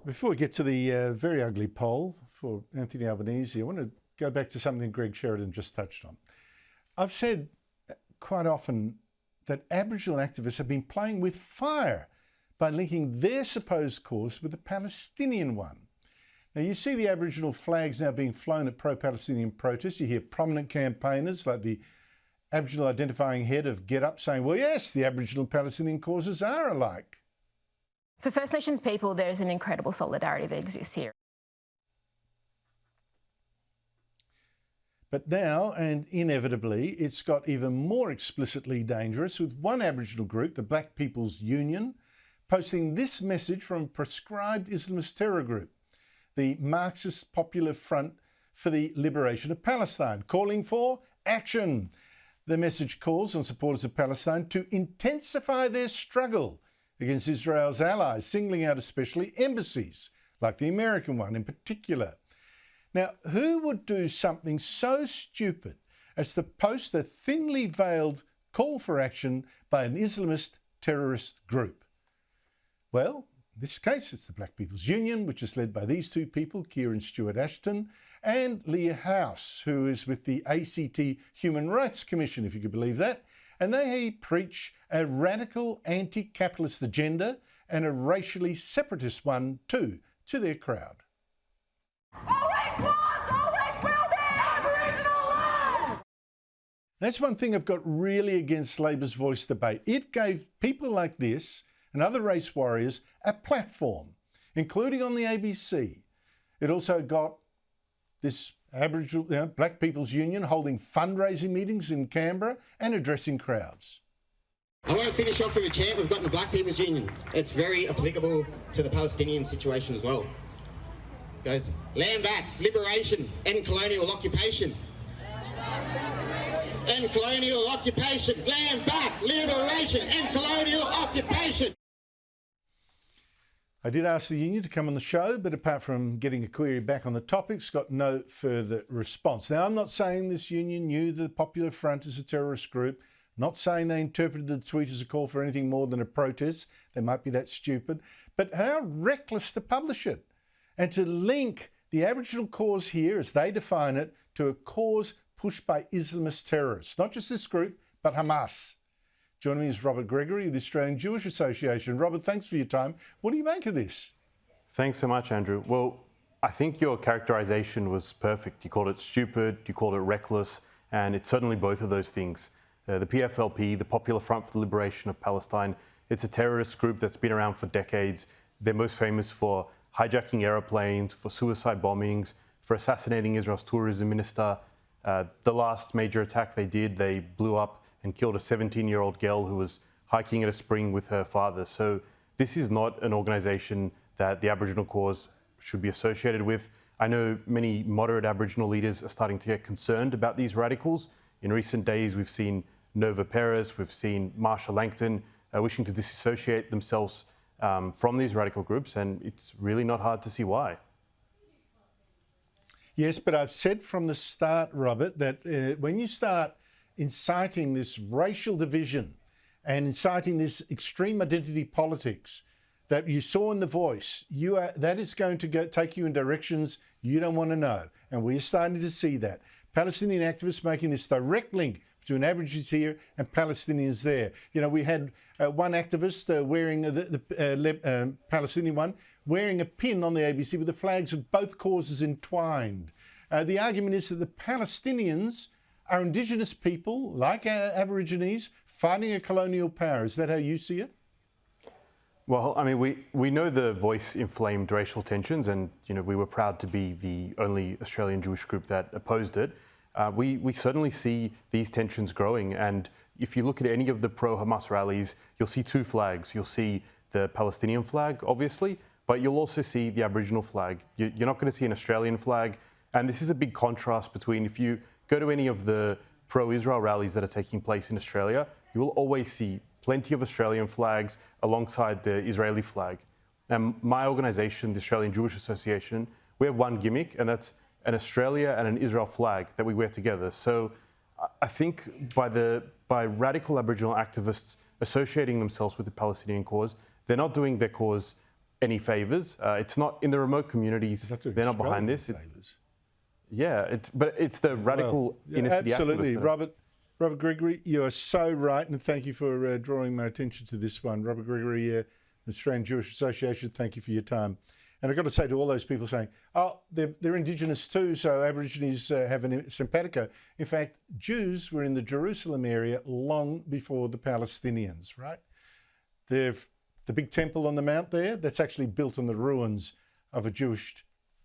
Before we get to the very ugly poll for Anthony Albanese, I want to go back to something Greg Sheridan just touched on. I've said quite often that Aboriginal activists have been playing with fire by linking their supposed cause with the Palestinian one. Now, you see the Aboriginal flags now being flown at pro-Palestinian protests. You hear prominent campaigners like the Aboriginal identifying head of Get Up saying, well, yes, the Aboriginal and Palestinian causes are alike. For First Nations people, there is an incredible solidarity that exists here. But now, and inevitably, it's got even more explicitly dangerous, with one Aboriginal group, the Black People's Union, posting this message from a proscribed Islamist terror group, the Marxist Popular Front for the Liberation of Palestine, calling for action. The message calls on supporters of Palestine to intensify their struggle against Israel's allies, singling out especially embassies, like the American one in particular. Now, who would do something so stupid as to post a thinly veiled call for action by an Islamist terrorist group? Well, in this case, it's the Black People's Union, which is led by these two people, Kieran Stewart Ashton and Leah House, who is with the ACT Human Rights Commission, if you could believe that. And they preach a radical anti-capitalist agenda and a racially separatist one too, to their crowd. Always was, always will be Aboriginal land! That's one thing I've got really against Labor's Voice debate. It gave people like this and other race warriors a platform, including on the ABC. It also got this Aboriginal, Black People's Union holding fundraising meetings in Canberra and addressing crowds. I want to finish off with a chant we've got in the Black People's Union. It's very applicable to the Palestinian situation as well. It goes, land back, liberation, end colonial occupation. End colonial occupation, land back, liberation, end colonial occupation. I did ask the union to come on the show, but apart from getting a query back on the topics, got no further response. Now, I'm not saying this union knew the Popular Front is a terrorist group, not saying they interpreted the tweet as a call for anything more than a protest. They might be that stupid, but how reckless to publish it and to link the Aboriginal cause here, as they define it, to a cause pushed by Islamist terrorists, not just this group, but Hamas. Joining me is Robert Gregory of the Australian Jewish Association. Robert, thanks for your time. What do you make of this? Thanks so much, Andrew. Well, I think your characterisation was perfect. You called it stupid, you called it reckless, and it's certainly both of those things. The PFLP, the Popular Front for the Liberation of Palestine, it's a terrorist group that's been around for decades. They're most famous for hijacking aeroplanes, for suicide bombings, for assassinating Israel's tourism minister. The last major attack they did, they blew up and killed a 17-year-old girl who was hiking at a spring with her father. So this is not an organisation that the Aboriginal cause should be associated with. I know many moderate Aboriginal leaders are starting to get concerned about these radicals. In recent days, we've seen Nova Perez, we've seen Marsha Langton wishing to disassociate themselves from these radical groups, and it's really not hard to see why. Yes, but I've said from the start, Robert, that when you start inciting this racial division and inciting this extreme identity politics that you saw in The Voice, that is going to take you in directions you don't want to know. And we're starting to see that. Palestinian activists making this direct link between Aborigines here and Palestinians there. You know, we had one activist wearing the Palestinian one, wearing a pin on the ABC with the flags of both causes entwined. The argument is that the Palestinians are Indigenous people, like Aborigines, fighting a colonial power. Is that how you see it? Well, I mean, we know The Voice inflamed racial tensions, and we were proud to be the only Australian Jewish group that opposed it. We certainly see these tensions growing, and if you look at any of the pro-Hamas rallies, you'll see two flags. You'll see the Palestinian flag, obviously, but you'll also see the Aboriginal flag. You're not going to see an Australian flag, and this is a big contrast between, if you go to any of the pro-Israel rallies that are taking place in Australia, you will always see plenty of Australian flags alongside the Israeli flag. And my organisation, the Australian Jewish Association, we have one gimmick, and that's an Australia and an Israel flag that we wear together. So I think by radical Aboriginal activists associating themselves with the Palestinian cause, they're not doing their cause any favours. It's not in the remote communities. They're not behind this. But it's the radical inner city absolutely. activists. Robert Gregory, you are so right, and thank you for drawing my attention to this one. Robert Gregory, Australian Jewish Association, thank you for your time. And I've got to say to all those people saying, oh, they're Indigenous too, so Aborigines have a simpatico. In fact, Jews were in the Jerusalem area long before the Palestinians, right? The big temple on the mount there, that's actually built on the ruins of a Jewish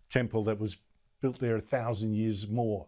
temple that was built there 1,000 years more